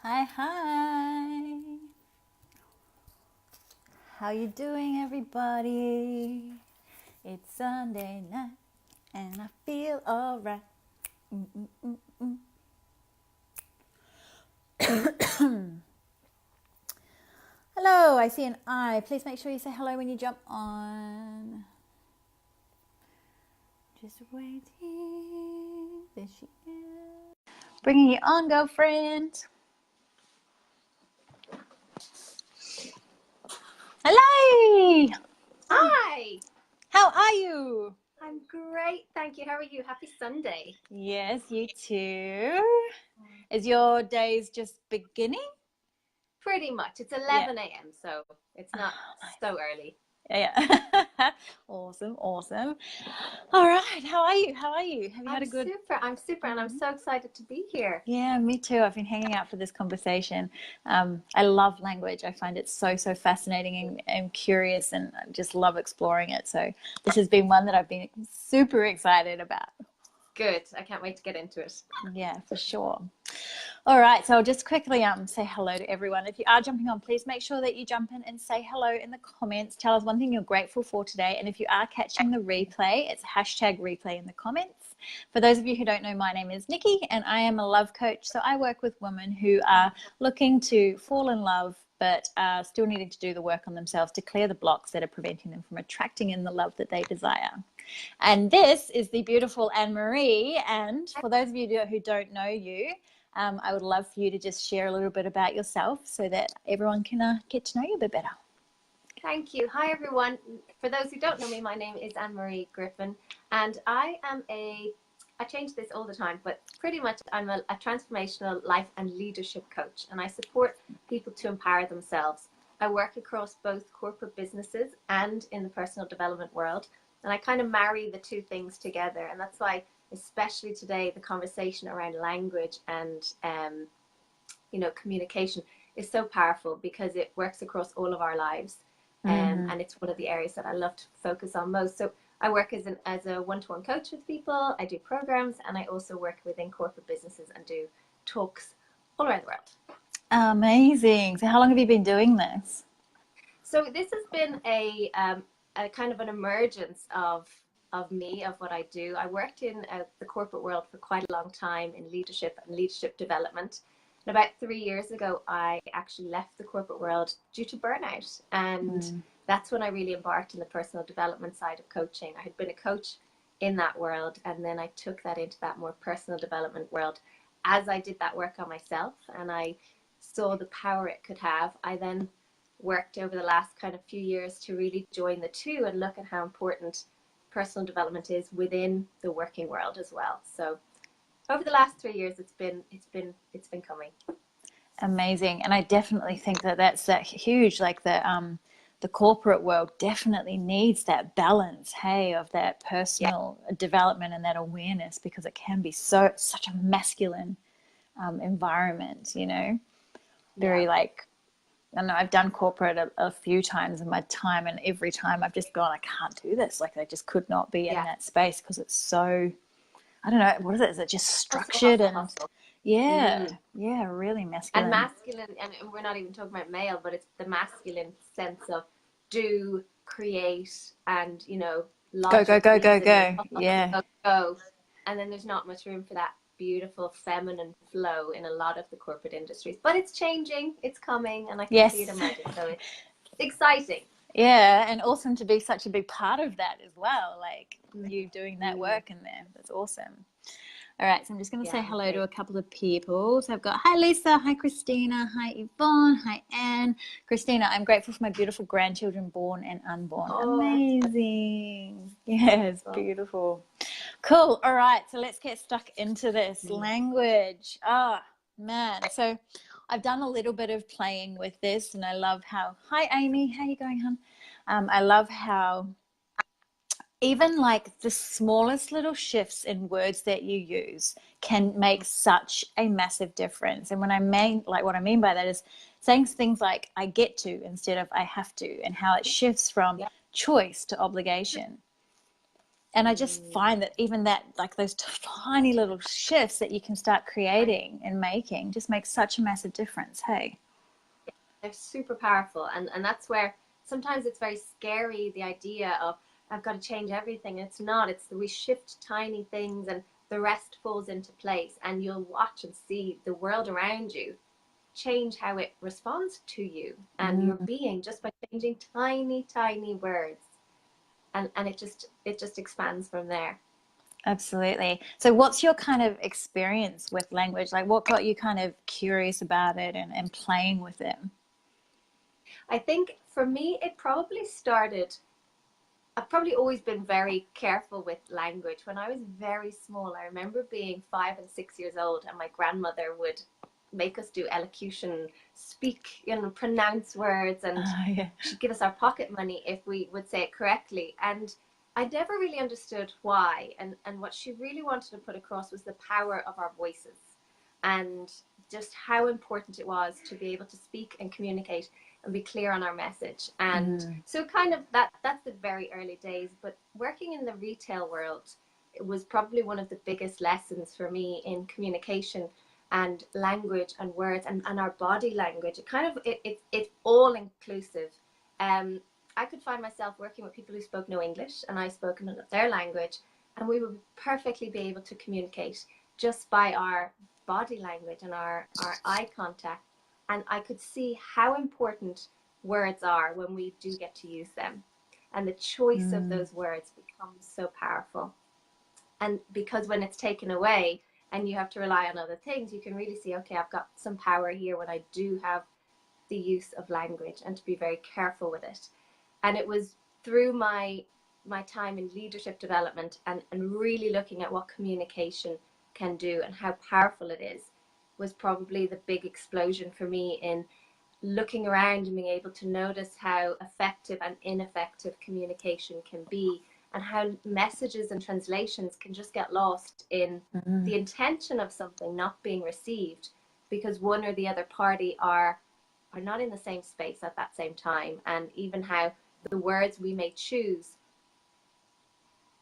Hi, hi. How you doing, everybody? It's Sunday night, and I feel alright. Hello, I see an I. Please make sure you say hello when you jump on. Just waiting. There she is. Bringing you on, girlfriend. Hello. Hi. How are you? I'm great, thank you. How are you? Happy Sunday. Yes, you too. Is your days just beginning? Pretty much. It's Yeah. 11 a.m., so it's not so early. Yeah. Awesome. Awesome. All right. How are you? How are you? Have you had I'm a good... super. I'm super, and I'm so excited to be here. Yeah, me too. I've been hanging out for this conversation. I love language. I find it so fascinating and curious, and I just love exploring it. So this has been one that I've been super excited about. Good. I can't wait to get into it. Yeah, for sure. All right, so I'll just quickly say hello to everyone. If you are jumping on, please make sure that you jump in and say hello in the comments. Tell us one thing you're grateful for today. And if you are catching the replay, it's hashtag replay in the comments. For those of you who don't know, my name is Nikki and I am a love coach. So I work with women who are looking to fall in love, but are still needing to do the work on themselves to clear the blocks that are preventing them from attracting in the love that they desire. And this is the beautiful Anne-Marie. And for those of you who don't know you, I would love for you to just share a little bit about yourself so that everyone can get to know you a bit better. Thank you. Hi, everyone. For those who don't know me, my name is Anne-marie Griffin, and I change this all the time, but pretty much I'm a transformational life and leadership coach, and I support people to empower themselves. I work across both corporate businesses and in the personal development world, and I kind of marry the two things together. And that's why, especially today, the conversation around language and communication is so powerful because it works across all of our lives. And it's one of the areas that I love to focus on most. So I work as a one-to-one coach with people. I do programs, and I also work within corporate businesses and do talks all around the world. Amazing. So how long have you been doing this? So this has been a kind of an emergence of me, of what I do. I worked in the corporate world for quite a long time in leadership and leadership development. And about 3 years ago, I actually left the corporate world due to burnout. And that's when I really embarked in the personal development side of coaching. I had been a coach in that world, and then I took that into that more personal development world. As I did that work on myself and I saw the power it could have, I then worked over the last kind of few years to really join the two and look at how important personal development is within the working world as well. So over the last 3 years, it's been coming. Amazing. And I definitely think that that's huge. Like the corporate world definitely needs that balance, hey, of that personal development and that awareness, because it can be such a masculine environment, very like, I don't know, I've done corporate a few times in my time, and every time I've just gone, I can't do this. Like I just could not be in that space because it's so, I don't know, what is it? Is it just structured hustle. yeah, really And masculine. masculine, and we're not even talking about male, but it's the masculine sense of do, create, and Go, logic, go, go, reasoning, go. Yeah. go. And then there's not much room for that beautiful feminine flow in a lot of the corporate industries. But it's changing, it's coming, and I can see it Yes. emerging. So it's exciting. Yeah, and awesome to be such a big part of that as well. Like you doing that work in there. That's awesome. All right, so I'm just going to say hello to a couple of people. So I've got, hi Lisa, hi Christina, hi Yvonne, hi Anne. Christina, I'm grateful for my beautiful grandchildren, born and unborn. Amazing. Yes, beautiful. Cool. All right, so let's get stuck into this language. Oh, man. So I've done a little bit of playing with this, and I love how, hi Amy, how you going, hon? I love how even like the smallest little shifts in words that you use can make such a massive difference. And what I mean by that is saying things like I get to instead of I have to, and how it shifts from choice to obligation. And I just find that even that, like those tiny little shifts that you can start creating and making just makes such a massive difference. Hey, they're super powerful. And that's where sometimes it's very scary, the idea of I've got to change everything. It's not. It's we shift tiny things and the rest falls into place, and you'll watch and see the world around you change how it responds to you and your being, just by changing tiny words. And it just expands from there. absolutely. So what's your kind of experience with language? Like what got you kind of curious about it and playing with it? I think for me, it probably started, I've probably always been very careful with language. When I was very small, I remember being 5 and 6 years old, and my grandmother would make us do elocution, speak, pronounce words, and she'd give us our pocket money if we would say it correctly. And I never really understood why. And what she really wanted to put across was the power of our voices, and just how important it was to be able to speak and communicate and be clear on our message. And so kind of that's the very early days. But working in the retail world, it was probably one of the biggest lessons for me in communication and language and words and our body language. It kind of it's all inclusive. I could find myself working with people who spoke no English, and I spoke in their language, and we would perfectly be able to communicate just by our body language and our eye contact. And I could see how important words are when we do get to use them. And the choice of those words becomes so powerful. And because when it's taken away and you have to rely on other things, you can really see, okay, I've got some power here when I do have the use of language, and to be very careful with it. And it was through my time in leadership development and really looking at what communication can do and how powerful it is, was probably the big explosion for me in looking around and being able to notice how effective and ineffective communication can be, and how messages and translations can just get lost in the intention of something not being received because one or the other party are not in the same space at that same time. And even how the words we may choose,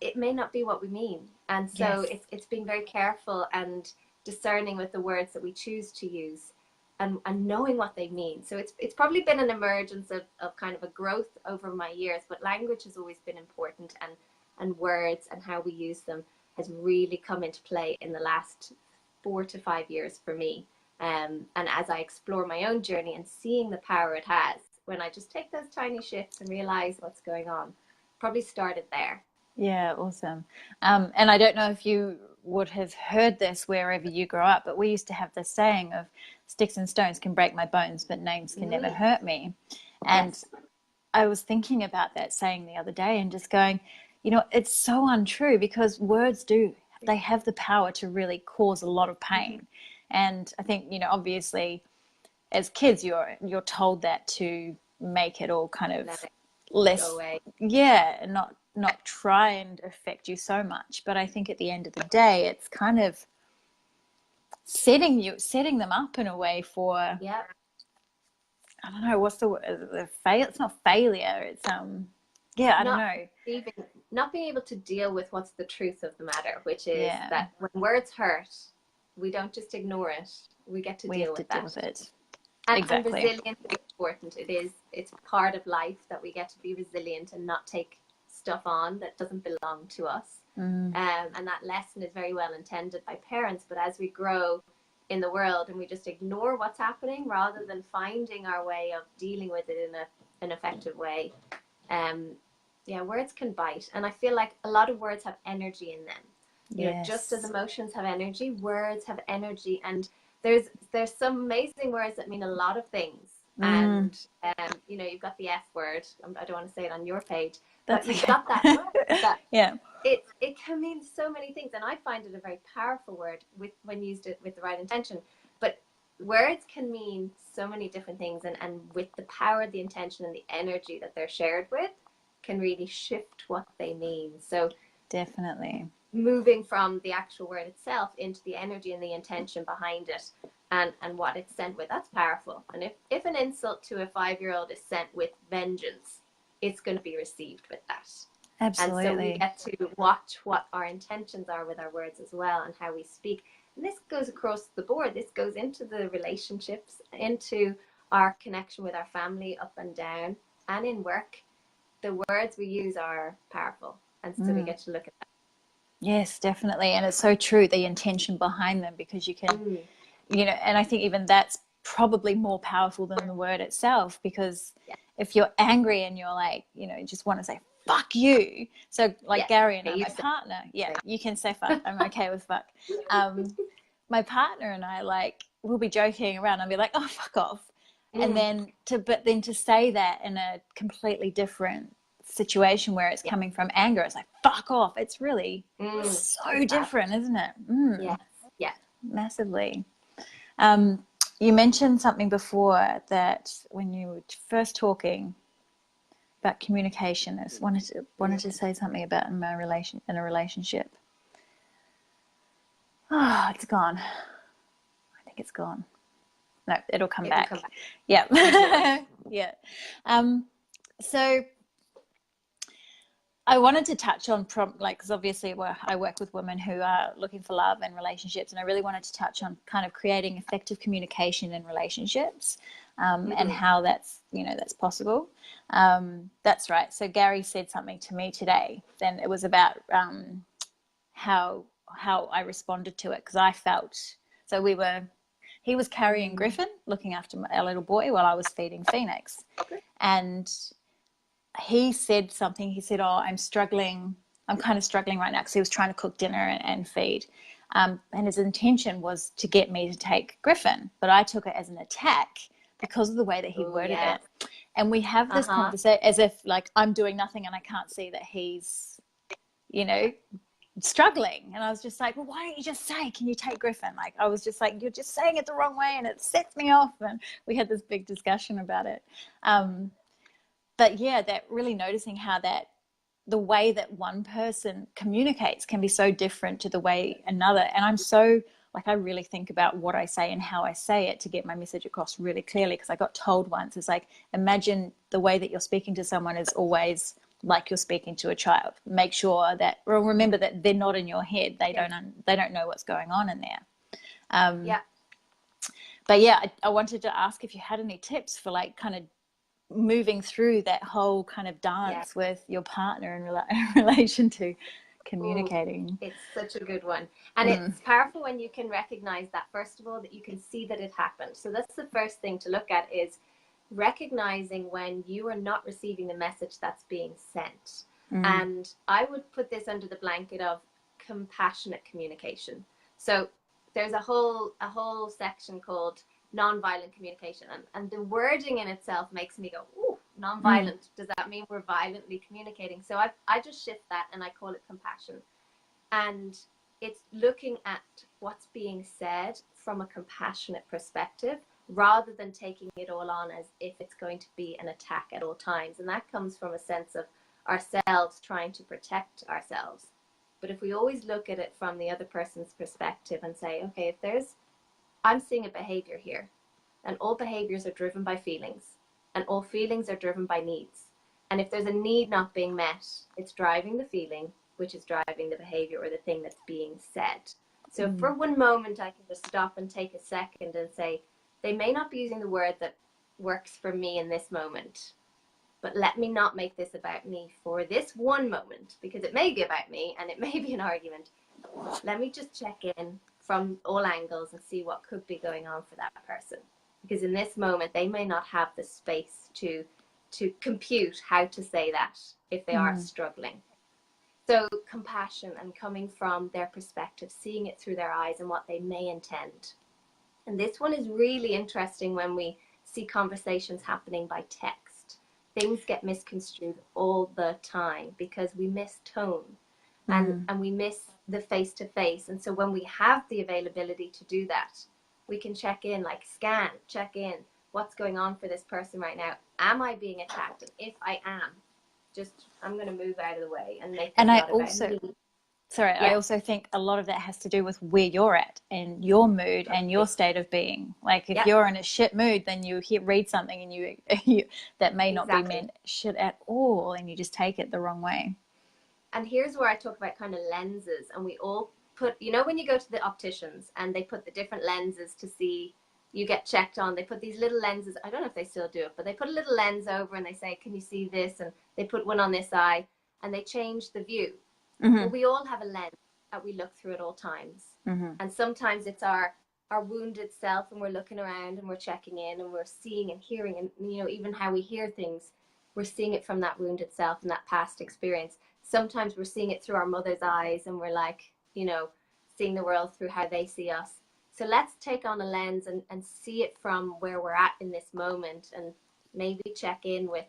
it may not be what we mean. And so it's being very careful and discerning with the words that we choose to use, and knowing what they mean. So it's probably been an emergence of kind of a growth over my years, but language has always been important, and words and how we use them has really come into play in the last 4 to 5 years for me. And as I explore my own journey and seeing the power it has when I just take those tiny shifts and realize what's going on, probably started there. Yeah, awesome. And I don't know if you would have heard this wherever you grow up, but we used to have this saying of sticks and stones can break my bones, but names can never hurt me. And I was thinking about that saying the other day and just going, it's so untrue, because words they have the power to really cause a lot of pain. And I think, obviously as kids, you're told that to make it all kind of less, and not try and affect you so much. But I think at the end of the day, it's kind of setting them up in a way for, I don't know, what's the word? It's not failure. It's I don't know. Not being able to deal with what's the truth of the matter, which is that when words hurt, we don't just ignore it. We get to deal with it. And resilience is important. It's part of life that we get to be resilient and not take stuff on that doesn't belong to us. And that lesson is very well intended by parents, but as we grow in the world and we just ignore what's happening rather than finding our way of dealing with it in an effective way, words can bite. And I feel like a lot of words have energy in them. Just as emotions have energy, words have energy. And there's some amazing words that mean a lot of things. And you've got the F word. I don't want to say it on your page, but you've got that word that it can mean so many things. And I find it a very powerful word when used with the right intention. But words can mean so many different things, and with the power, the intention, and the energy that they're shared with, can really shift what they mean. So definitely moving from the actual word itself into the energy and the intention behind it, and what it's sent with, that's powerful. And if an insult to a 5-year-old is sent with vengeance, it's going to be received with that. And so we Absolutely. get to watch what our intentions are with our words as well, and how we speak. And this goes across the board. This goes into the relationships, into our connection with our family, up and down, and in work. The words we use are powerful. And so we get to look at that. Yes, definitely. And it's so true, the intention behind them, because you can, you know, and I think even that's probably more powerful than the word itself, because if you're angry and you're like, you know, just want to say, fuck you. So like Gary and I, my partner, you can say fuck. I'm okay with fuck. My partner and I, like, we'll be joking around and be like, oh, fuck off. And then to say that in a completely different situation where it's coming from anger, it's like, fuck off. It's really so different, isn't it? Yes. Massively. You mentioned something before, that when you were first talking about communication, I just wanted to say something about in a relationship. Oh, it's gone. I think it's gone. No, it'll come back. Yeah. Yeah. So I wanted to touch on because obviously I work with women who are looking for love and relationships, and I really wanted to touch on kind of creating effective communication in relationships, and how that's possible. That's right. So Gary said something to me today, then it was about how I responded to it, because I felt, so he was carrying Griffin, looking after our little boy, while I was feeding Phoenix. And he said something. He said, oh, I'm kind of struggling right now, because he was trying to cook dinner and feed. And his intention was to get me to take Griffin, but I took it as an attack because of the way that he worded it. And we have this conversation as if, like, I'm doing nothing and I can't see that he's, you know, struggling. And I was just like, well, why don't you just say, can you take Griffin? Like, I was just like, you're just saying it the wrong way and it sets me off. And we had this big discussion about it. But yeah, that really noticing how that the way that one person communicates can be so different to the way another. And I'm so, like, I really think about what I say and how I say it to get my message across really clearly, because I got told once, it's like, imagine the way that you're speaking to someone is always like you're speaking to a child. Make sure that, or remember that they're not in your head. They don't know what's going on in there. But yeah, I wanted to ask if you had any tips for, like, kind of moving through that whole kind of dance with your partner in relation to communicating. It's such a good one. And it's powerful when you can recognize that, first of all, that you can see that it happened. So that's the first thing to look at, is recognizing when you are not receiving the message that's being sent. And I would put this under the blanket of compassionate communication. So there's a whole section called nonviolent communication, and the wording in itself makes me go, ooh, nonviolent. Does that mean we're violently communicating? So I just shift that and I call it compassion. And it's looking at what's being said from a compassionate perspective, rather than taking it all on as if it's going to be an attack at all times. And that comes from a sense of ourselves trying to protect ourselves. But if we always look at it from the other person's perspective and say, okay, I'm seeing a behavior here, and all behaviors are driven by feelings, and all feelings are driven by needs. And if there's a need not being met, it's driving the feeling, which is driving the behavior or the thing that's being said. So for one moment, I can just stop and take a second and say, they may not be using the word that works for me in this moment, but let me not make this about me for this one moment, because it may be about me and it may be an argument. Let me just check in from all angles and see what could be going on for that person. Because in this moment, they may not have the space to compute how to say that if they are struggling. So compassion and coming from their perspective, seeing it through their eyes and what they may intend. And this one is really interesting when we see conversations happening by text. Things get misconstrued all the time because we miss tone and we miss the face-to-face. And so when we have the availability to do that, we can check in, like check in, what's going on for this person right now? Am I being attacked? And if I am, I'm going to move out of the way and make it not about me. I also think a lot of that has to do with where you're at and your mood and your state of being. Like, if you're in a shit mood, then you read something and you that may not be meant shit at all, and you just take it the wrong way. And here's where I talk about kind of lenses, and we all put, you know, when you go to the opticians and they put the different lenses to see, you get checked on, they put these little lenses, I don't know if they still do it, but they put a little lens over and they say, can you see this? And they put one on this eye and they change the view. Well, we all have a lens that we look through at all times. And sometimes it's our wounded self, and we're looking around and we're checking in and we're seeing and hearing, and you know, even how we hear things, we're seeing it from that wounded self and that past experience. Sometimes we're seeing it through our mother's eyes, and we're like, you know, seeing the world through how they see us. So let's take on a lens and see it from where we're at in this moment, and maybe check in with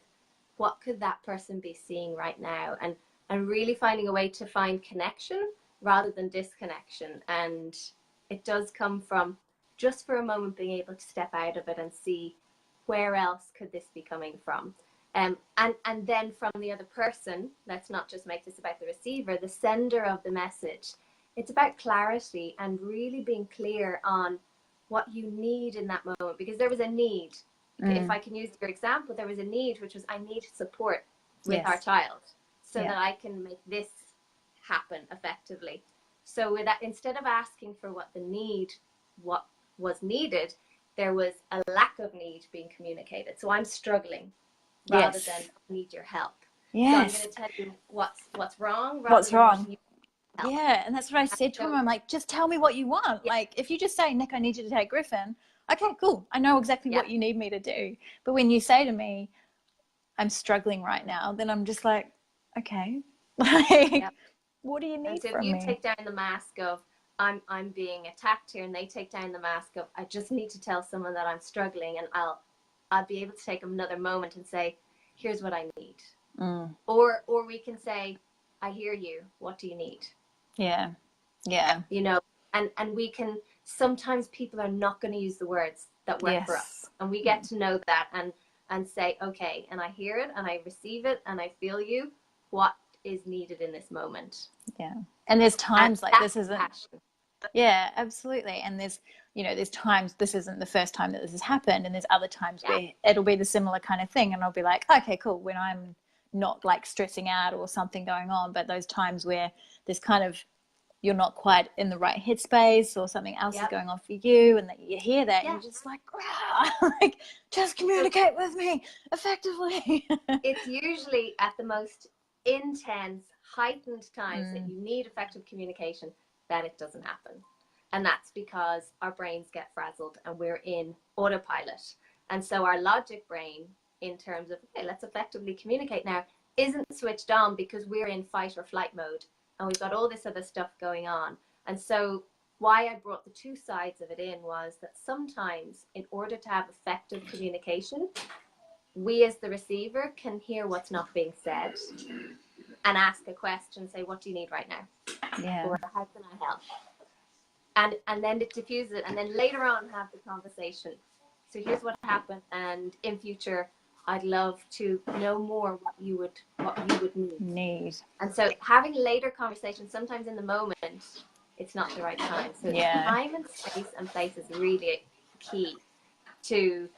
what could that person be seeing right now, and really finding a way to find connection rather than disconnection. And it does come from just for a moment being able to step out of it and see where else could this be coming from. And then from the other person, let's not just make this about the receiver, the sender of the message. It's about clarity and really being clear on what you need in that moment, because there was a need. If I can use your example, there was a need, which was I need support with our child so that I can make this happen effectively. So with that, instead of asking for what was needed, there was a lack of need being communicated. So I'm struggling rather than I need your help. So I'm going to tell you what's wrong. What's wrong? Help. Yeah, and that's what I said to him. I'm like, just tell me what you want. Yeah. Like, if you just say, Nick, I need you to take Griffin, okay, cool. I know exactly what you need me to do. But when you say to me, I'm struggling right now, then I'm just like, okay, like, what do you need from me? So if you take down the mask of, I'm being attacked here, and they take down the mask of, I just need to tell someone that I'm struggling, and I'll be able to take another moment and say, here's what I need. Or we can say, I hear you. What do you need? Yeah. You know, and we can, sometimes people are not going to use the words that work for us. And we get to know that and say, okay, and I hear it and I receive it and I feel you. What is needed in this moment? Yeah. And there's times like this isn't. Passion. Yeah, absolutely. And there's, you know, there's times this isn't the first time that this has happened. And there's other times where it'll be the similar kind of thing. And I'll be like, okay, cool. When I'm not like stressing out or something going on, but those times where there's kind of, you're not quite in the right headspace or something else is going on for you, and that you hear that and you're just like, like, just communicate with me effectively. It's usually at the most intense, heightened times that you need effective communication that it doesn't happen. And that's because our brains get frazzled and we're in autopilot. And so our logic brain, in terms of, okay, let's effectively communicate now, isn't switched on because we're in fight or flight mode and we've got all this other stuff going on. And so why I brought the two sides of it in was that sometimes in order to have effective communication, we as the receiver can hear what's not being said and ask a question, say, what do you need right now? Or how can I help? And then it diffuses it, and then later on have the conversation. So here's what happened, and in future I'd love to know more what you would need. And so having later conversations, sometimes in the moment, it's not the right time. So time and space and place is really key to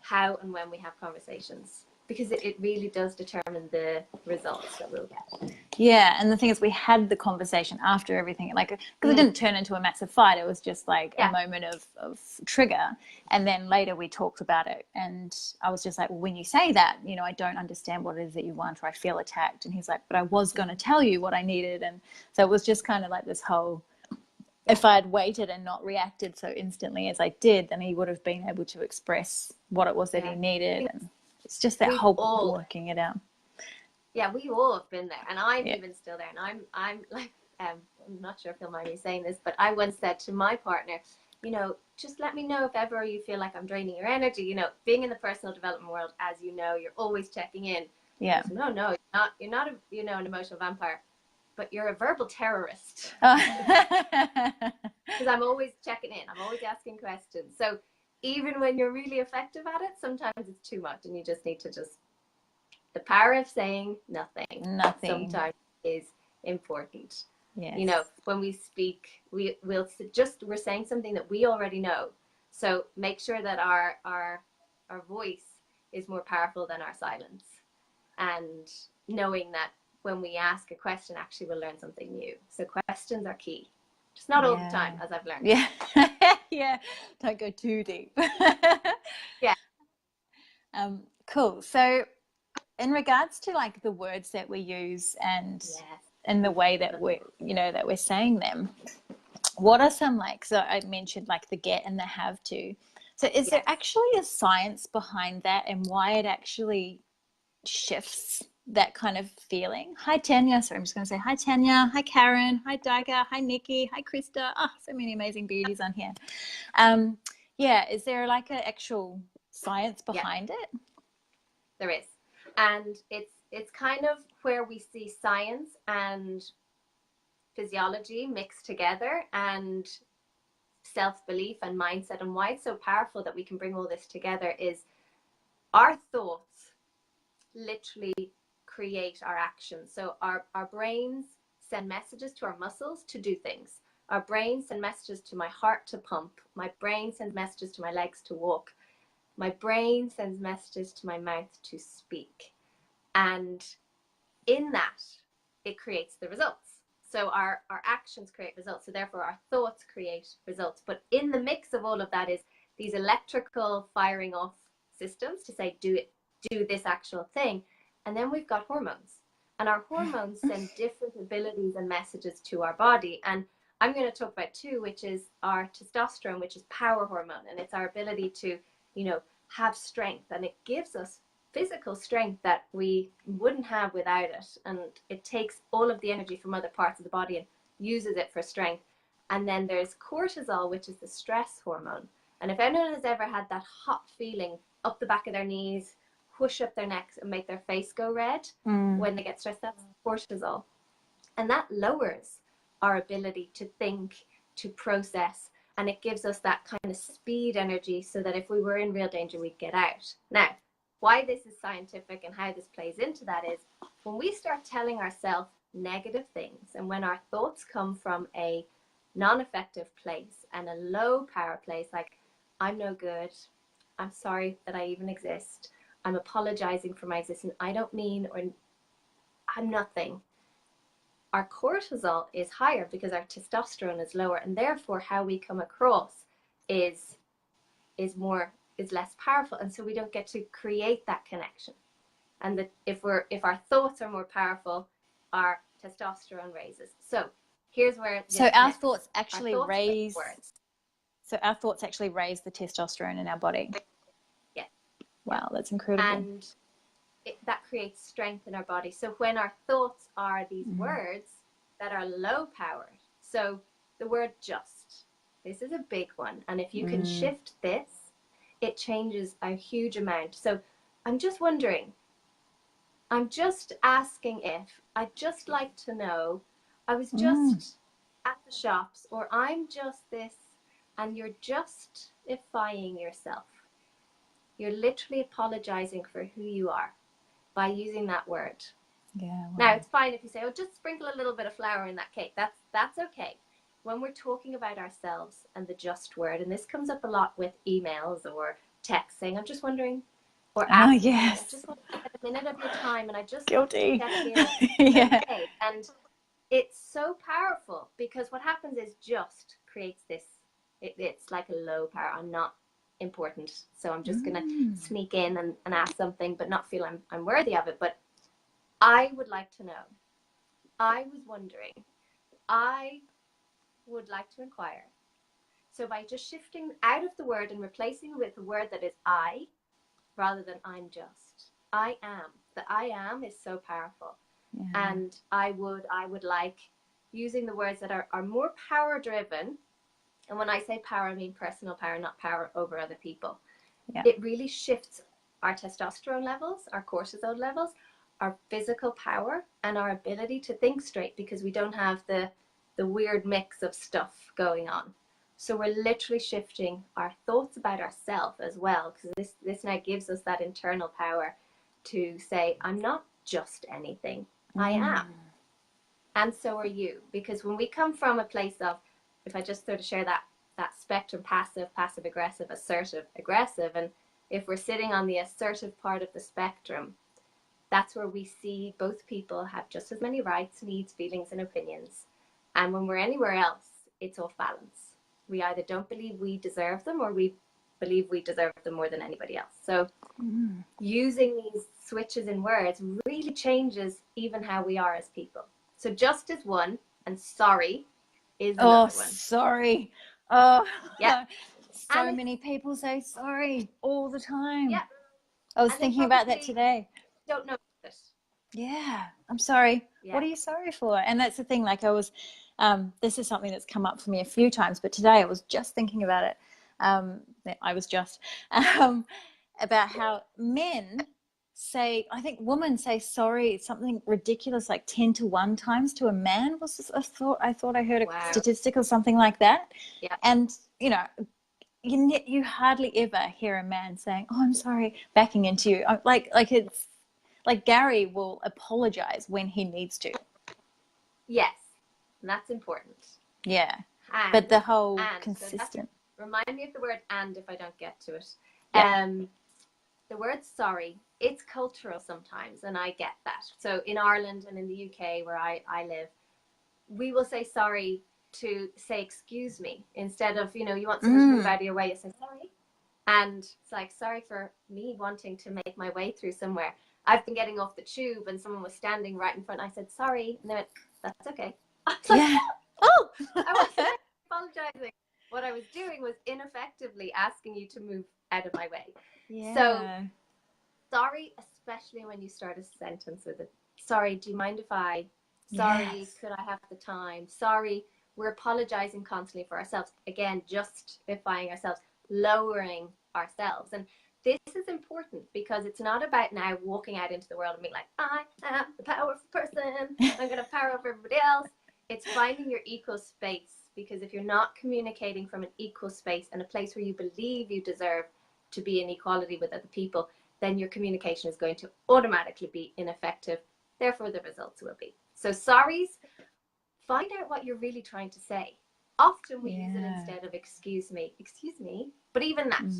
how and when we have conversations, because it really does determine the results that we'll get. Yeah, and the thing is, we had the conversation after everything, like, because it didn't turn into a massive fight. It was just like a moment of trigger. And then later we talked about it, and I was just like, well, when you say that, you know, I don't understand what it is that you want, or I feel attacked. And he's like, but I was going to tell you what I needed. And so it was just kind of like this whole, if I had waited and not reacted so instantly as I did, then he would have been able to express what it was that he needed. And it's just that whole working it out. Yeah, we all have been there, and I'm even still there. And I'm like, I'm not sure if you'll mind me saying this, but I once said to my partner, you know, just let me know if ever you feel like I'm draining your energy. You know, being in the personal development world, as you know, you're always checking in. Yeah. So, no, you're not a, you know, an emotional vampire, but you're a verbal terrorist. Because I'm always checking in. I'm always asking questions. So even when you're really effective at it, sometimes it's too much, and you just need to the power of saying nothing sometimes is important. Yes. You know, when we speak, we're saying something that we already know. So make sure that our voice is more powerful than our silence, and knowing that when we ask a question, actually we'll learn something new. So questions are key. Just not all the time, as I've learned. Yeah. Yeah. Don't go too deep. Yeah. Cool. So in regards to like the words that we use and the way that we're saying them, what are some, like, so I mentioned like the get and the have to. So is there actually a science behind that and why it actually shifts that kind of feeling? Hi, Tanya. Sorry, I'm just going to say hi, Tanya. Hi, Karen. Hi, Daiga. Hi, Nikki. Hi, Krista. Oh, so many amazing beauties on here. Yeah, is there like an actual science behind it? There is. And it's kind of where we see science and physiology mixed together, and self-belief and mindset, and why it's so powerful that we can bring all this together is our thoughts literally create our actions. So our brains send messages to our muscles to do things. Our brain sends messages to my heart to pump. My brain sends messages to my legs to walk. My brain sends messages to my mouth to speak. And in that, it creates the results. So our actions create results. So therefore, our thoughts create results. But in the mix of all of that is these electrical firing off systems to say, do this actual thing. And then we've got hormones. And our hormones send different abilities and messages to our body. And I'm going to talk about two, which is our testosterone, which is power hormone. And it's our ability to, have strength. And it gives us physical strength that we wouldn't have without it. And it takes all of the energy from other parts of the body and uses it for strength. And then there's cortisol, which is the stress hormone. And if anyone has ever had that hot feeling up the back of their knees, push up their necks and make their face go red when they get stressed, that's cortisol. And that lowers our ability to think, to process, and it gives us that kind of speed energy so that if we were in real danger, we'd get out. Now, why this is scientific and how this plays into that is when we start telling ourselves negative things, and when our thoughts come from a non-effective place and a low power place, like I'm no good, I'm sorry that I even exist, I'm apologizing for my existence, I don't mean, or I'm nothing. Our cortisol is higher because our testosterone is lower, and therefore how we come across is less powerful, and so we don't get to create that connection. And that if our thoughts are more powerful, our testosterone raises. So here's where our thoughts actually raise the testosterone in our body. Yeah. Wow, that's incredible. And that creates strength in our body. So when our thoughts are these words that are low powered, so the word just, this is a big one, and if you can shift this, it changes a huge amount. So I'm just wondering, I'm just asking if, I'd just like to know, I was just at the shops, or I'm just this, and you're justifying yourself. You're literally apologizing for who you are by using that word. Yeah. Wow. Now, it's fine if you say, oh, just sprinkle a little bit of flour in that cake. That's okay. When we're talking about ourselves and the just word, and this comes up a lot with emails or texts saying, I'm just wondering, or asking, I just want to get a minute of your time, and I just guilty. Want to check in. Yeah. Okay. And it's so powerful because what happens is just creates this, it's like a low power. I'm not important, so I'm just gonna sneak in and ask something, but not feel I'm worthy of it. But I would like to know, I was wondering, I would like to inquire. So by just shifting out of the word and replacing with the word that is I, rather than I'm just, I am. The I am is so powerful. Yeah. And I would like using the words that are more power driven. And when I say power, I mean personal power, not power over other people. Yeah. It really shifts our testosterone levels, our cortisol levels, our physical power, and our ability to think straight, because we don't have the weird mix of stuff going on. So we're literally shifting our thoughts about ourselves as well, because this now gives us that internal power to say, I'm not just anything, I am. And so are you. Because when we come from a place of, if I just sort of share that spectrum, passive, aggressive, assertive, aggressive, and if we're sitting on the assertive part of the spectrum, that's where we see both people have just as many rights, needs, feelings, and opinions. And when we're anywhere else, it's off balance. We either don't believe we deserve them, or we believe we deserve them more than anybody else. So using these switches in words really changes even how we are as people. So just is one, and sorry is another one. Sorry. Oh, yeah. So many people say sorry all the time. Yeah. I was thinking about that today. Don't know this. Yeah, I'm sorry. Yeah. What are you sorry for? And that's the thing, like I was, this is something that's come up for me a few times, but today I was just thinking about it. About how men say, I think women say sorry, something ridiculous, like 10 to 1 times to a man. Was this I thought I heard a statistic or something like that. Yeah. And, you know, you hardly ever hear a man saying, oh, I'm sorry, backing into you. Like it's, like Gary will apologize when he needs to. Yes, and that's important. Yeah, but the whole consistent. So remind me of the word "and" if I don't get to it. Yeah. The word "sorry," it's cultural sometimes, and I get that. So in Ireland and in the UK where I live, we will say sorry to say excuse me instead of, you know, you want someone to move out of your way, you say sorry. And it's like, sorry for me wanting to make my way through somewhere. I've been getting off the tube and someone was standing right in front. I said, sorry. And they went, that's okay. I was like, oh, I wasn't apologizing. What I was doing was ineffectively asking you to move out of my way. Yeah. So sorry, especially when you start a sentence with it. Sorry, do you mind if I? Sorry, could I have the time? Sorry, we're apologizing constantly for ourselves. Again, justifying ourselves, lowering ourselves. And this is important because it's not about now walking out into the world and being like, I am the powerful person. I'm going to power over everybody else. It's finding your equal space, because if you're not communicating from an equal space and a place where you believe you deserve to be in equality with other people, then your communication is going to automatically be ineffective. Therefore, the results will be. So sorries, find out what you're really trying to say. Often we use it instead of excuse me, but even that.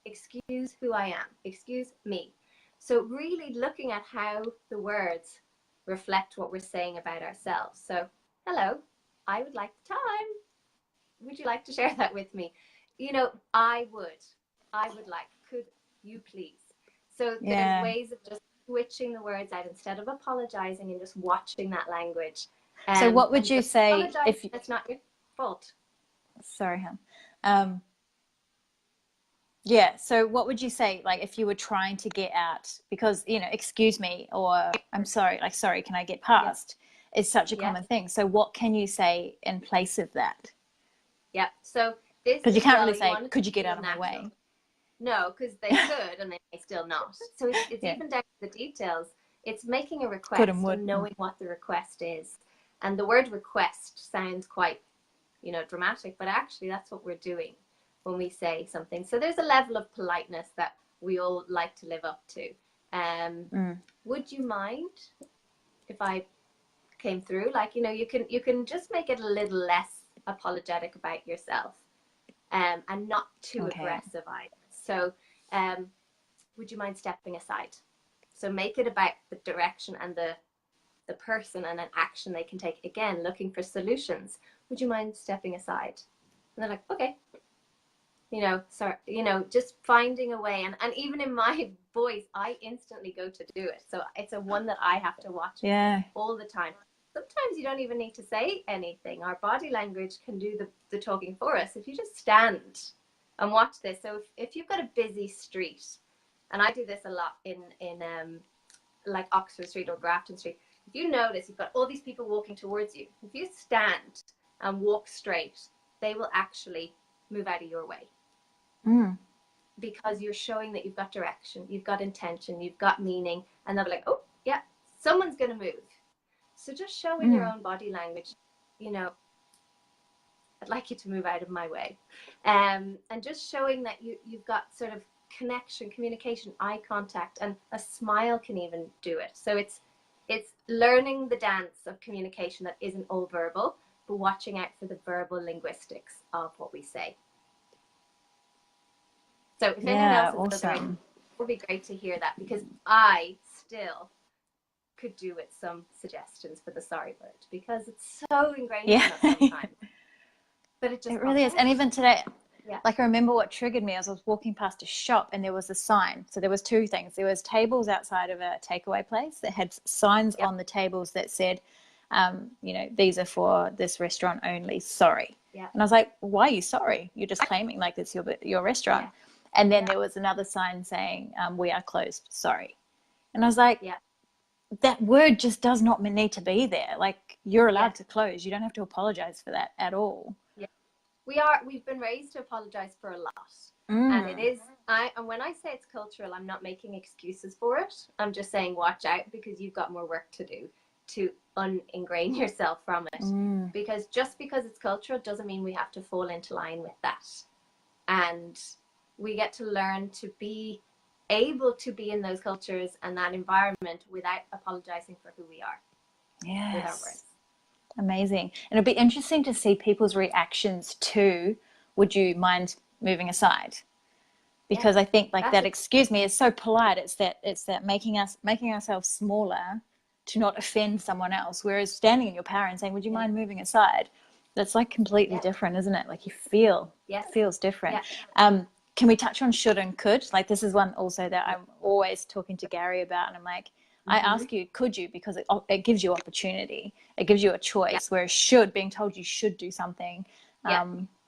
Excuse who I am, excuse me. So really looking at how the words reflect what we're saying about ourselves. So, hello, I would like the time. Would you like to share that with me? You know, I would like, could you please? So there's ways of just switching the words out instead of apologizing and just watching that language. So what would you say if it's not your fault? Sorry, hon. Yeah, so what would you say, like, if you were trying to get out, because, you know, excuse me, or I'm sorry, like, sorry, can I get past, is such a common thing. So what can you say in place of that? Yeah, so this, because you can't really say, could you get out of my way? No, because they could and they may still not. So it's even down to the details. It's making a request and knowing what the request is. And the word request sounds quite, you know, dramatic, but actually that's what we're doing when we say something. So there's a level of politeness that we all like to live up to. Would you mind if I came through? Like, you know, you can just make it a little less apologetic about yourself, and not too aggressive either. So would you mind stepping aside? So make it about the direction and the person and an action they can take. Again, looking for solutions. Would you mind stepping aside? And they're like, okay. You know, sorry, you know, just finding a way. And even in my voice, I instantly go to do it. So it's a one that I have to watch all the time. Sometimes you don't even need to say anything. Our body language can do the talking for us. If you just stand and watch this. So if you've got a busy street, and I do this a lot in like Oxford Street or Grafton Street, if you notice you've got all these people walking towards you, if you stand and walk straight, they will actually move out of your way. Because you're showing that you've got direction, you've got intention, you've got meaning, and they'll be like, oh yeah, someone's going to move. So just showing your own body language, you know, I'd like you to move out of my way. And just showing that you've got sort of connection, communication, eye contact, and a smile can even do it. So it's learning the dance of communication that isn't all verbal, but watching out for the verbal linguistics of what we say. So if anyone else is awesome, it would be great to hear that, because I still could do with some suggestions for the sorry word, because it's so ingrained in Yeah. us sometimes. But it just It really is. pops And out. even today, Yeah. like I remember what triggered me as I was walking past a shop and there was a sign. So there was two things. There was tables outside of a takeaway place that had signs Yep. on the tables that said, you know, these are for this restaurant only, sorry. Yeah. And I was like, why are you sorry? You're just claiming like it's your restaurant. Yeah. And then Yeah. there was another sign saying, we are closed, sorry. And I was like, Yeah. that word just does not need to be there. Like, you're allowed Yeah. to close. You don't have to apologize for that at all. Yeah. We've been raised to apologize for a lot. And it is, and when I say it's cultural, I'm not making excuses for it. I'm just saying, watch out, because you've got more work to do to ingrain yourself from it. Because just because it's cultural doesn't mean we have to fall into line with that. And we get to learn to be able to be in those cultures and that environment without apologizing for who we are. Yes. With our words. Amazing. And it'll be interesting to see people's reactions to, would you mind moving aside? Because I think like that excuse me is so polite. It's that making ourselves smaller to not offend someone else. Whereas standing in your power and saying, would you mind moving aside? That's like completely different, isn't it? Like it feels different. Can we touch on should and could? Like this is one also that I'm always talking to Gary about, and I'm like, I ask you, could you? Because it gives you opportunity. It gives you a choice. Whereas should, being told you should do something,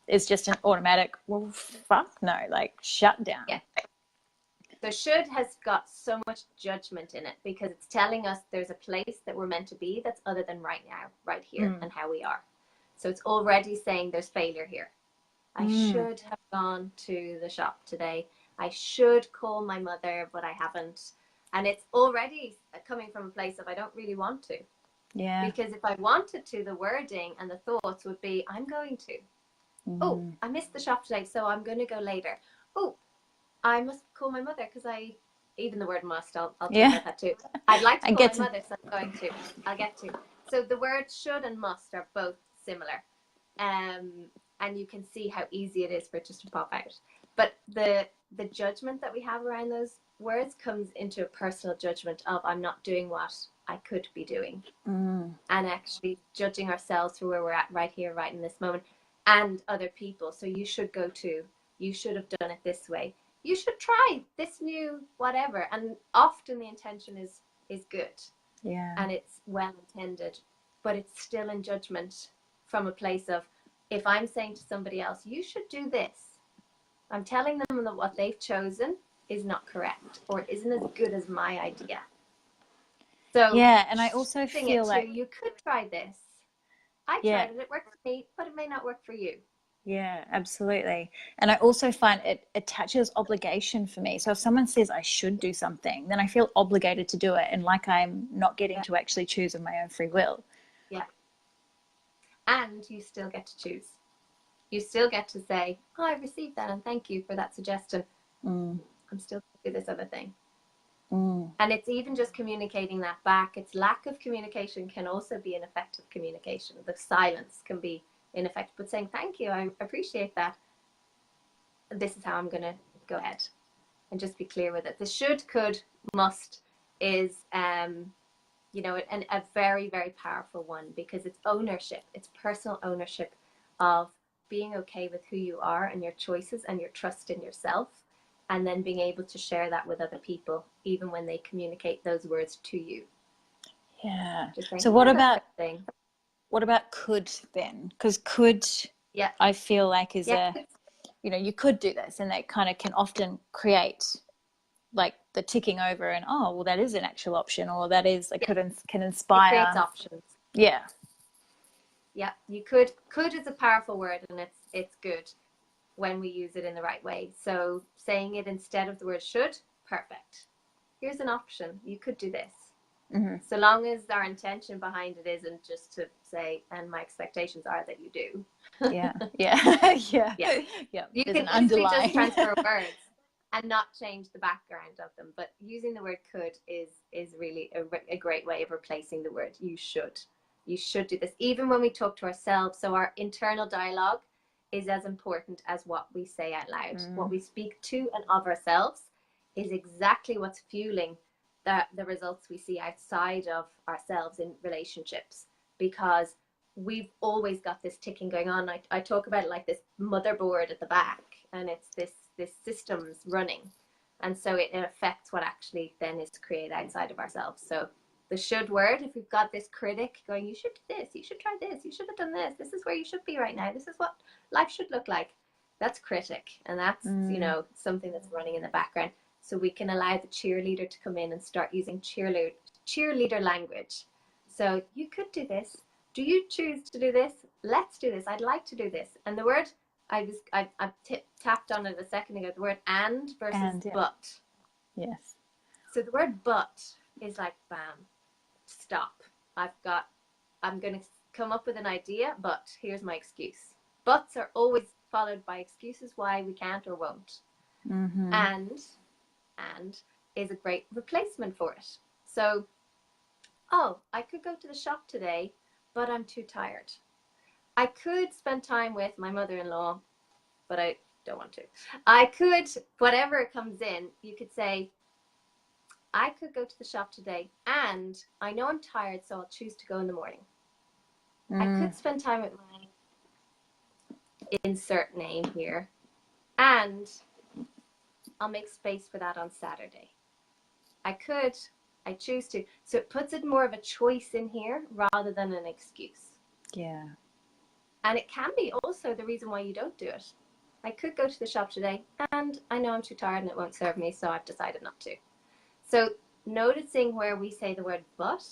is just an automatic, well, fuck no, like shut down. Yeah. So should has got so much judgment in it, because it's telling us there's a place that we're meant to be that's other than right now, right here, and how we are. So it's already saying there's failure here. I should have gone to the shop today. I should call my mother, but I haven't. And it's already coming from a place of I don't really want to. Yeah. Because if I wanted to, the wording and the thoughts would be, I'm going to. Oh, I missed the shop today, so I'm going to go later. Oh, I must call my mother, because even the word must, I'll talk about that too. I'd like to call my mother, so I'm going to. I'll get to. So the words should and must are both similar. And you can see how easy it is for it just to pop out. But the judgment that we have around those words comes into a personal judgment of I'm not doing what I could be doing. And actually judging ourselves for where we're at right here, right in this moment, and other people. So you should go to, you should have done it this way. You should try this new whatever. And often the intention is good. Yeah. And it's well intended, but it's still in judgment from a place of, if I'm saying to somebody else, you should do this, I'm telling them that what they've chosen is not correct or isn't as good as my idea. So yeah, and I also feel like you could try this. I tried it worked for me, but it may not work for you. Yeah, absolutely. And I also find it attaches obligation for me. So if someone says I should do something, then I feel obligated to do it, and like I'm not getting to actually choose of my own free will. Yeah. And you still get to choose. You still get to say, oh, I received that and thank you for that suggestion. I'm still going to do this other thing. And it's even just communicating that back. It's lack of communication can also be ineffective communication. The silence can be ineffective, but saying thank you, I appreciate that. This is how I'm going to go ahead, and just be clear with it. The should, could, must is, you know, a very, very powerful one, because it's ownership. It's personal ownership of being okay with who you are and your choices and your trust in yourself. And then being able to share that with other people, even when they communicate those words to you. Yeah. Saying, so what about could then? Because could, I feel like is you know, you could do this, and that kind of can often create like the ticking over and, oh, well, that is an actual option, or that is, like, can inspire. It creates options. Yeah. Yeah. You could is a powerful word, and it's good when we use it in the right way. So saying it instead of the word should, perfect. Here's an option. You could do this. So long as our intention behind it isn't just to say, and my expectations are that you do. Yeah. You can easily just transfer words and not change the background of them. But using the word could is really a great way of replacing the word you should. You should do this. Even when we talk to ourselves. So our internal dialogue is as important as what we say out loud. What we speak to and of ourselves is exactly what's fueling the results we see outside of ourselves in relationships, because we've always got this ticking going on. I talk about it like this motherboard at the back, and it's this system's running, and so it affects what actually then is created outside of ourselves. So the should word, if we've got this critic going, you should do this, you should try this, you should have done this is where you should be right now, this is what life should look like, that's critic, and that's you know, something that's running in the background. So we can allow the cheerleader to come in and start using cheerleader language. So you could do this, do you choose to do this, let's do this, I'd like to do this. And the word I tapped on it a second ago, the word and versus And, yeah. but. Yes. So the word but is like, bam, stop. I'm going to come up with an idea, but here's my excuse. Buts are always followed by excuses why we can't or won't. And is a great replacement for it. So, oh, I could go to the shop today, but I'm too tired. I could spend time with my mother-in-law, but I don't want to. I could, whatever comes in, you could say, I could go to the shop today, and I know I'm tired, so I'll choose to go in the morning. I could spend time with my insert name here, and I'll make space for that on Saturday. I choose to. So it puts it more of a choice in here rather than an excuse. Yeah. And it can be also the reason why you don't do it. I could go to the shop today, and I know I'm too tired and it won't serve me, so I've decided not to. So noticing where we say the word but,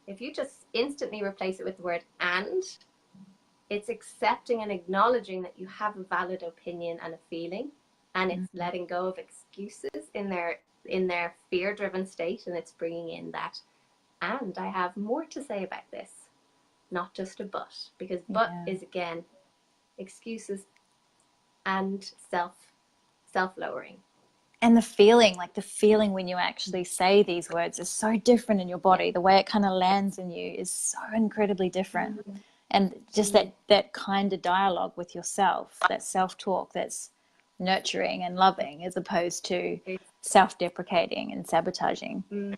if you just instantly replace it with the word and, it's accepting and acknowledging that you have a valid opinion and a feeling, and it's letting go of excuses in their fear-driven state, and it's bringing in that, and I have more to say about this, not just a but, because but is again excuses and self-lowering. And the feeling when you actually say these words is so different in your body. The way it kind of lands in you is so incredibly different. And just that kind of dialogue with yourself, that self-talk that's nurturing and loving, as opposed to self-deprecating and sabotaging. And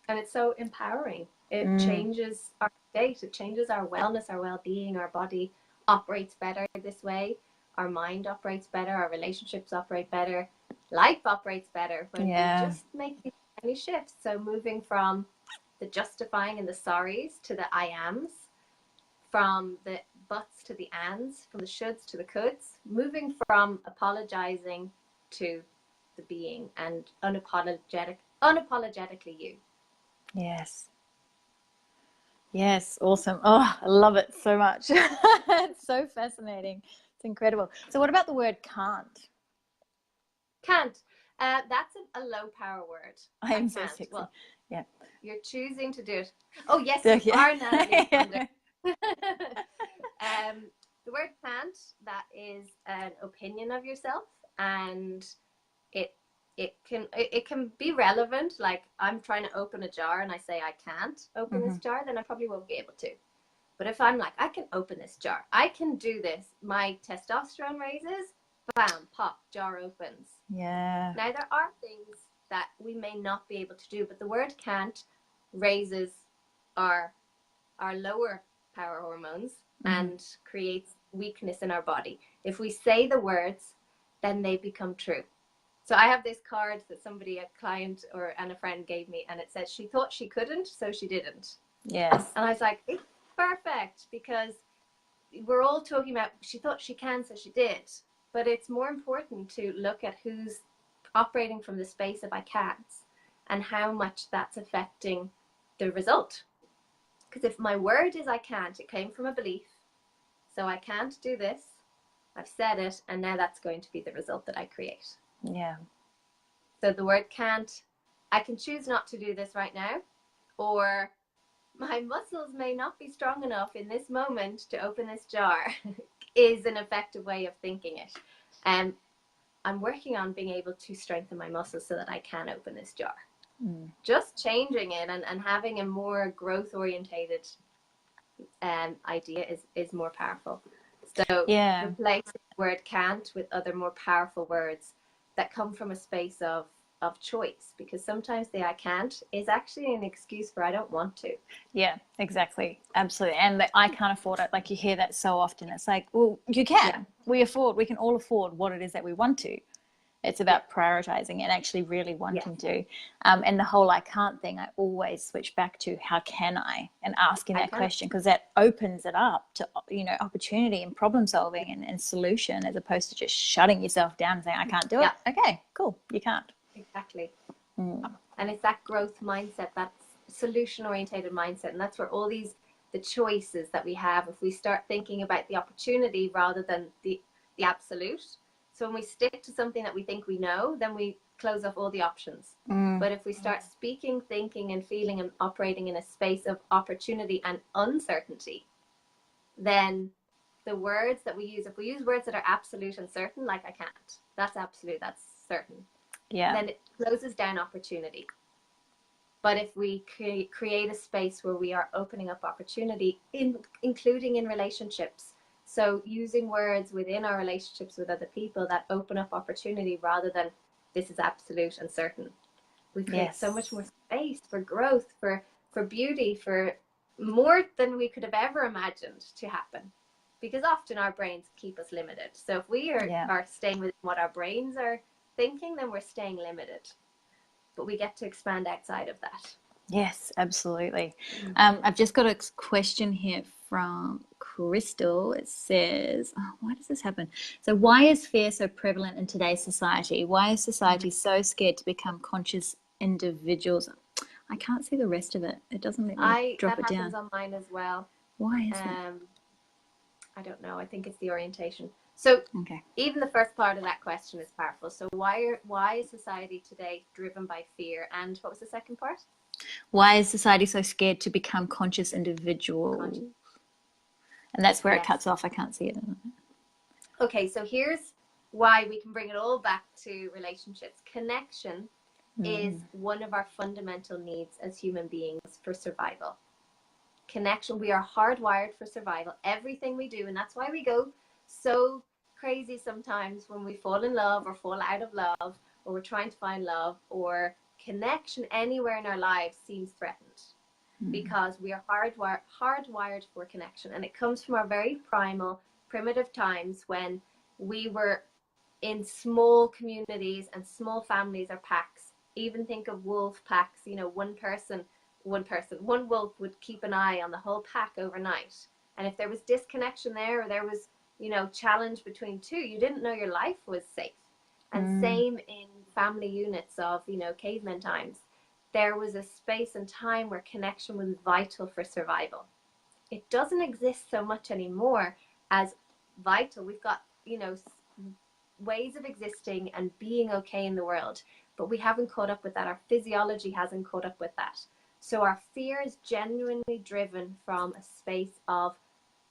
it's so empowering. It changes our state. It changes our wellness, our well-being. Our body operates better this way. Our mind operates better. Our relationships operate better. Life operates better when we just make these tiny shifts. So moving from the justifying and the sorries to the I ams, from the buts to the ands, from the shoulds to the coulds, moving from apologizing to the being and unapologetically you. Yes, awesome. Oh, I love it so much. It's so fascinating. It's incredible. So what about the word can't? Can't. That's a low power word. I am so sexy. Well, yeah. You're choosing to do it. Oh, yes, you are, Natalie. The word can't, that is an opinion of yourself, and it can be relevant. Like, I'm trying to open a jar and I say I can't open this jar, then I probably won't be able to. But if I'm like, I can open this jar, I can do this, my testosterone raises, bam, pop, jar opens. Yeah. Now, there are things that we may not be able to do, but the word can't raises our lower power hormones and creates weakness in our body. If we say the words, then they become true. So I have this card that somebody, a client and a friend gave me, and it says she thought she couldn't, so she didn't. Yes. And I was like, it's perfect, because we're all talking about she thought she can, so she did. But it's more important to look at who's operating from the space of I can't and how much that's affecting the result. Because if my word is I can't, it came from a belief. So I can't do this. I've said it, and now that's going to be the result that I create. Yeah. So the word can't, I can choose not to do this right now, or my muscles may not be strong enough in this moment to open this jar, is an effective way of thinking it. I'm working on being able to strengthen my muscles so that I can open this jar. Just changing it and having a more growth orientated idea is more powerful. So replace the word can't with other more powerful words that come from a space of of choice, because sometimes the I can't is actually an excuse for I don't want to. Yeah, exactly. Absolutely. And the, I can't afford it. Like you hear that so often. It's like, well, you can. We can all afford what it is that we want to. It's about prioritizing and actually really wanting to. And the whole I can't thing, I always switch back to how can I, and asking that question, because that opens it up to, you know, opportunity and problem solving and solution, as opposed to just shutting yourself down and saying, I can't do it. Okay, cool. You can't. Exactly. And it's that growth mindset, that solution orientated mindset. And that's where all these, the choices that we have, if we start thinking about the opportunity rather than the absolute. So when we stick to something that we think we know, then we close off all the options. But if we start speaking, thinking and feeling and operating in a space of opportunity and uncertainty, then the words that we use, if we use words that are absolute and certain, like I can't, that's absolute, that's certain, then it closes down opportunity. But if we create a space where we are opening up opportunity, including in relationships, so using words within our relationships with other people that open up opportunity rather than this is absolute and certain, we create so much more space for growth, for beauty, for more than we could have ever imagined to happen. Because often our brains keep us limited. So if we are staying within what our brains are thinking, then we're staying limited. But we get to expand outside of that. Yes, absolutely. I've just got a question here from Crystal. It says, oh, why does this happen? So why is fear so prevalent in today's society? Why is society so scared to become conscious individuals? I can't see the rest of it. It doesn't let me drop it down. That happens on mine as well. Why is that? I don't know. I think it's the orientation. So even the first part of that question is powerful. So why is society today driven by fear? And what was the second part? Why is society so scared to become conscious individuals? And that's where it cuts off. I can't see it. Okay, so here's why we can bring it all back to relationships. Connection is one of our fundamental needs as human beings for survival. Connection, we are hardwired for survival. Everything we do, and that's why we go so crazy sometimes when we fall in love or fall out of love, or we're trying to find love, or connection anywhere in our lives seems threatened, because we are hardwired for connection. And it comes from our very primal, primitive times when we were in small communities and small families or packs. Even think of wolf packs, you know, one wolf would keep an eye on the whole pack overnight. And if there was disconnection there, or there was, you know, challenge between two, you didn't know your life was safe. And same in family units of, you know, caveman times. There was a space and time where connection was vital for survival. It doesn't exist so much anymore as vital. We've got, you know, ways of existing and being okay in the world, but we haven't caught up with that. Our physiology hasn't caught up with that. So our fear is genuinely driven from a space of,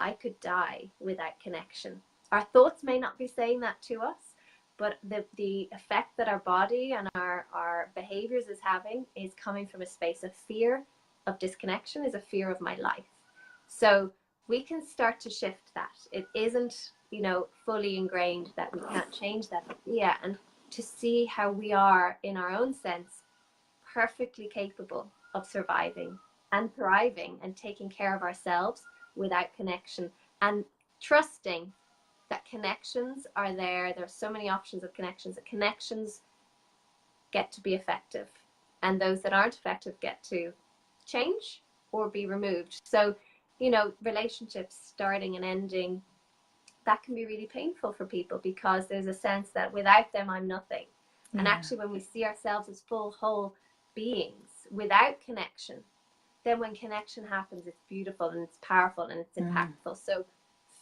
I could die without connection. Our thoughts may not be saying that to us, but the effect that our body and our behaviors is having is coming from a space of fear of disconnection, is a fear of my life. So we can start to shift that. It isn't, you know, fully ingrained that we can't change that. Yeah, and to see how we are in our own sense perfectly capable of surviving and thriving and taking care of ourselves without connection, and trusting that connections are there. There's so many options of connections, that connections get to be effective, and those that aren't effective get to change or be removed. So, you know, relationships starting and ending, that can be really painful for people, because there's a sense that without them, I'm nothing. And actually, when we see ourselves as full, whole beings without connection, then when connection happens, it's beautiful and it's powerful and it's impactful. So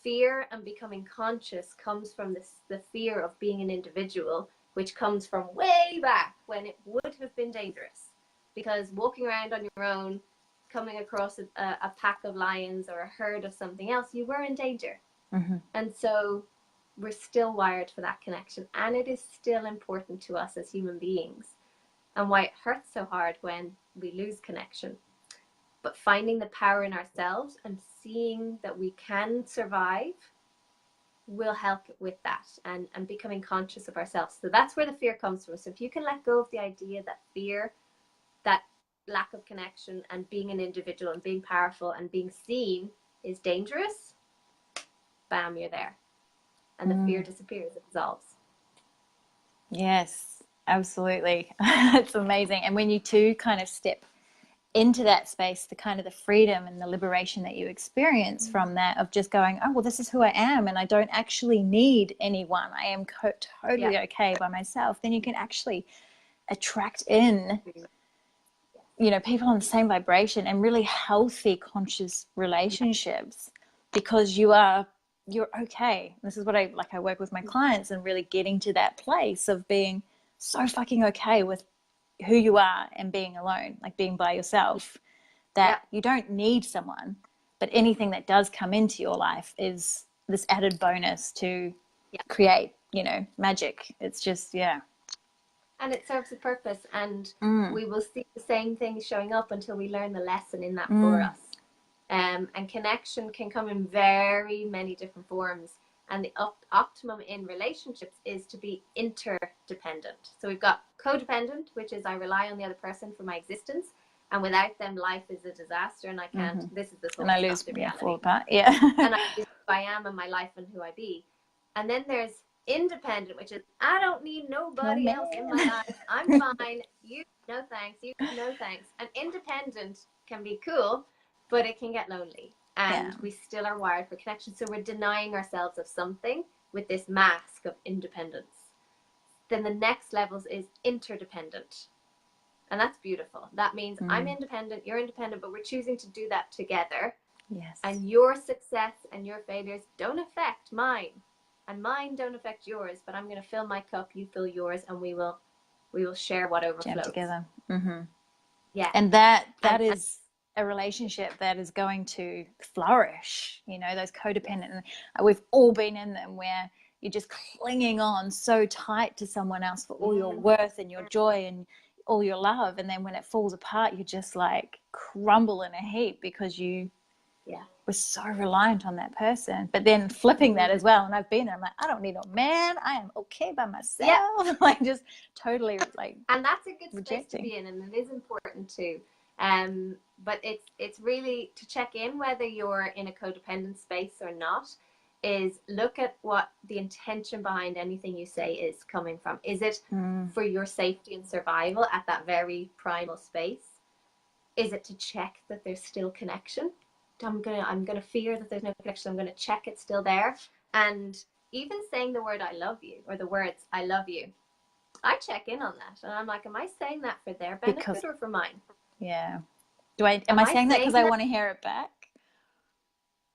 fear and becoming conscious comes from the fear of being an individual, which comes from way back when it would have been dangerous, because walking around on your own, coming across a pack of lions or a herd of something else, you were in danger. And so we're still wired for that connection, and it is still important to us as human beings, and why it hurts so hard when we lose connection. But finding the power in ourselves and seeing that we can survive will help with that, and becoming conscious of ourselves. So that's where the fear comes from. So if you can let go of the idea that fear, that lack of connection, and being an individual and being powerful and being seen is dangerous, bam, you're there. And the fear disappears, it dissolves. Yes, absolutely. It's amazing. And when you two kind of step into that space, the kind of the freedom and the liberation that you experience from that, of just going, oh, well, this is who I am, and I don't actually need anyone. I am totally okay by myself. Then you can actually attract in, you know, people on the same vibration and really healthy, conscious relationships, because you're okay. This is what I work with my clients, and really getting to that place of being so fucking okay with who you are and being alone, like being by yourself, that you don't need someone, but anything that does come into your life is this added bonus to create, you know, magic. It's just, and it serves a purpose, and we will see the same things showing up until we learn the lesson in that for us. And connection can come in very many different forms, and the optimum in relationships is to be interdependent. So we've got codependent, which is I rely on the other person for my existence, and without them life is a disaster, and I can't, this is the source of the reality. Fall apart. And I lose who I am and my life and who I be. And then there's independent, which is I don't need nobody else in my life. I'm fine. You, no thanks. You, no thanks. And independent can be cool, but it can get lonely. And we still are wired for connection. So we're denying ourselves of something with this mask of independence. Then the next levels is interdependent. And that's beautiful. That means I'm independent, you're independent, but we're choosing to do that together. Yes. And your success and your failures don't affect mine, and mine don't affect yours, but I'm going to fill my cup, you fill yours, and we will share what overflows. Jam together. Yeah. And that is a relationship that is going to flourish, you know, those codependent, and we've all been in them, where you're just clinging on so tight to someone else for all your worth and your joy and all your love, and then when it falls apart, you just like crumble in a heap because you were so reliant on that person. But then flipping that as well, and I've been there, I'm like, I don't need no man, I am okay by myself. Like just totally like, and that's a good rejecting. space to be in, and it is important too. But it's really to check in whether you're in a codependent space or not, is look at what the intention behind anything you say is coming from. Is it for your safety and survival at that very primal space? Is it to check that there's still connection? I'm gonna fear that there's no connection. I'm gonna check it's still there. And even saying the word I love you, or the words I love you, I check in on that, and I'm like, am I saying that for their benefit or for mine? Yeah. Am I saying that because I want to hear it back?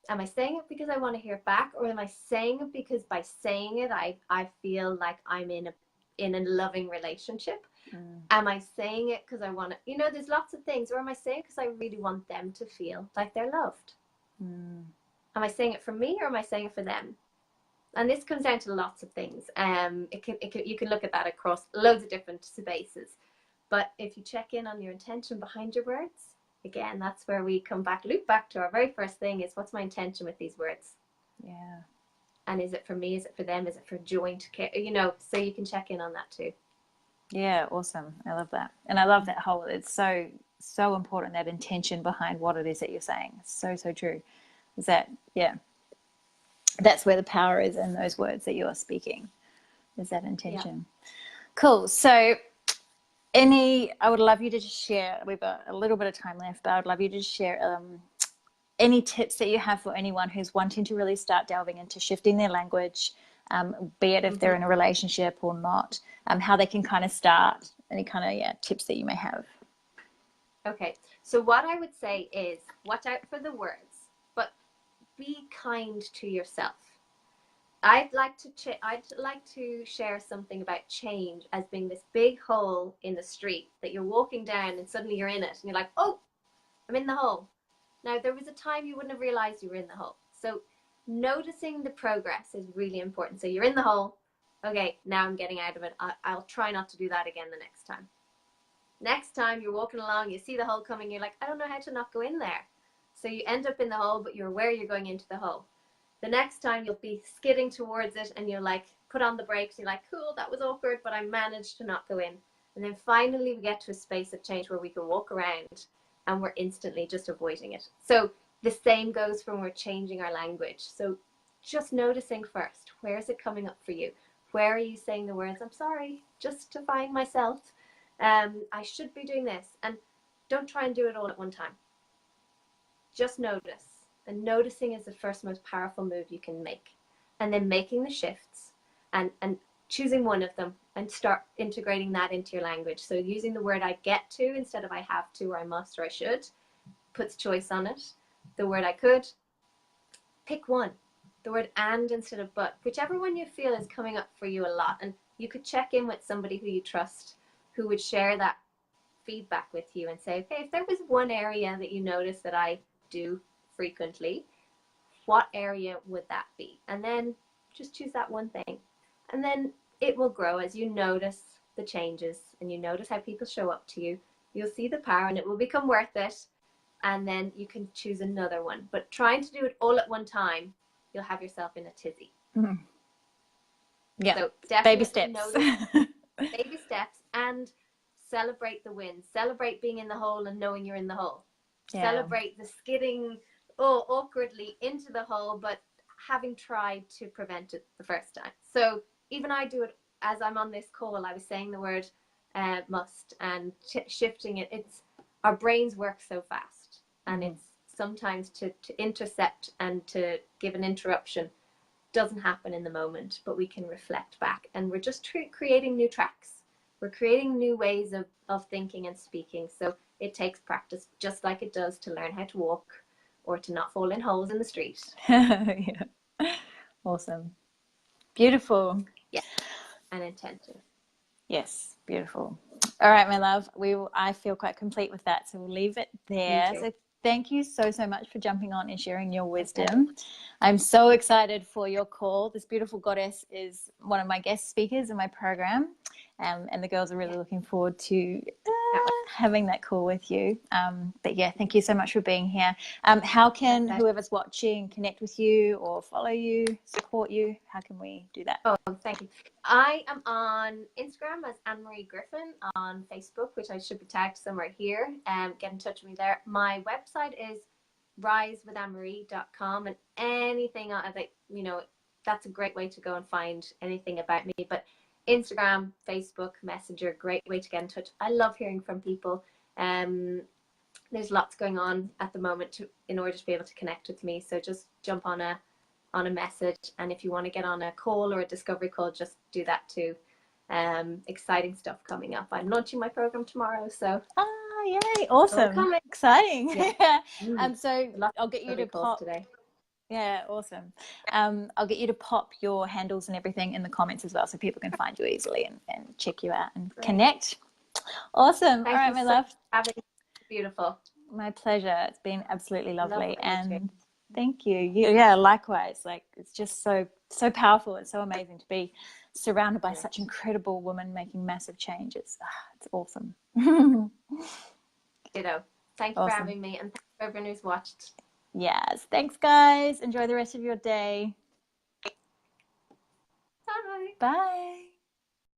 Am I saying it because I want to hear it back, or am I saying it because by saying it I feel like I'm in a loving relationship? Am I saying it because I want to, you know, there's lots of things. Or am I saying it because I really want them to feel like they're loved? Am I saying it for me, or am I saying it for them? And this comes down to lots of things. You can look at that across loads of different spaces. But if you check in on your intention behind your words, again, that's where we loop back to our very first thing, is what's my intention with these words? Yeah. And is it for me? Is it for them? Is it for joint care? You know, so you can check in on that too. Yeah, awesome. I love that. And I love that whole, it's so important, that intention behind what it is that you're saying. So true. Is that, that's where the power is, in those words that you are speaking, is that intention. Yeah. Cool. So I would love you to just share, we've got a little bit of time left, but I would love you to share any tips that you have for anyone who's wanting to really start delving into shifting their language, be it if they're in a relationship or not, how they can kind of start, any kind of tips that you may have. Okay, so what I would say is watch out for the words, but be kind to yourself. I'd like to share something about change as being this big hole in the street that you're walking down and suddenly you're in it and you're like, oh, I'm in the hole. Now, there was a time you wouldn't have realized you were in the hole. So noticing the progress is really important. So you're in the hole. Okay, now I'm getting out of it. I'll try not to do that again the next time. Next time you're walking along, you see the hole coming, you're like, I don't know how to not go in there. So you end up in the hole, but you're aware you're going into the hole. The next time you'll be skidding towards it and you're like, put on the brakes. You're like, cool, that was awkward, but I managed to not go in. And then finally we get to a space of change where we can walk around and we're instantly just avoiding it. So the same goes when we're changing our language. So just noticing first, where is it coming up for you? Where are you saying the words, I'm sorry, just to find myself. I should be doing this. And don't try and do it all at one time. Just notice. And noticing is the first most powerful move you can make. And then making the shifts and choosing one of them and start integrating that into your language. So using the word I get to instead of I have to or I must or I should, puts choice on it. The word I could, pick one. The word and instead of but, whichever one you feel is coming up for you a lot. And you could check in with somebody who you trust, who would share that feedback with you and say, okay, if there was one area that you notice that I do frequently, what area would that be? And then just choose that one thing. And then it will grow as you notice the changes and you notice how people show up to you. You'll see the power and it will become worth it. And then you can choose another one. But trying to do it all at one time, you'll have yourself in a tizzy. Mm. Yeah, so baby steps. Baby steps, and celebrate the wins. Celebrate being in the hole and knowing you're in the hole. Yeah. Celebrate the skidding awkwardly into the hole, but having tried to prevent it the first time. So even I do it as I'm on this call. I was saying the word must and shifting it. It's our brains work so fast, and it's sometimes to intercept and to give an interruption doesn't happen in the moment, but we can reflect back, and we're just creating new tracks. We're creating new ways of thinking and speaking. So it takes practice, just like it does to learn how to walk or to not fall in holes in the street. Yeah. Awesome. Beautiful. Yeah. And intentive. Yes, beautiful. All right, my love. I feel quite complete with that, so we'll leave it there. So thank you so much for jumping on and sharing your wisdom. I'm so excited for your call. This beautiful goddess is one of my guest speakers in my program, and the girls are really looking forward to having that call with you. But yeah, thank you so much for being here. How can whoever's watching connect with you or follow you, support you? How can we do that? Oh, thank you. I am on Instagram as Anne-marie Griffin, on Facebook, which I should be tagged somewhere here. Get in touch with me there. My website is risewithanmarie.com, and anything that, that's a great way to go and find anything about me. But Instagram, Facebook, Messenger, great way to get in touch. I love hearing from people. There's lots going on at the moment in order to be able to connect with me. So just jump on a message, and if you want to get on a call or a discovery call, just do that too. Exciting stuff coming up. I'm launching my program tomorrow, so yay, awesome, exciting. Yeah. So I'll get you to pop today. Yeah, awesome. I'll get you to pop your handles and everything in the comments as well, so people can find you easily and check you out and connect. Awesome. All right, my love. Beautiful. My pleasure. It's been absolutely lovely. And thank you. Yeah, likewise. Like, it's just so powerful. It's so amazing to be surrounded by such incredible women making massive change. It's awesome. Thank you for having me, and thanks for everyone who's watched. Yes. Thanks, guys. Enjoy the rest of your day. Bye. Bye.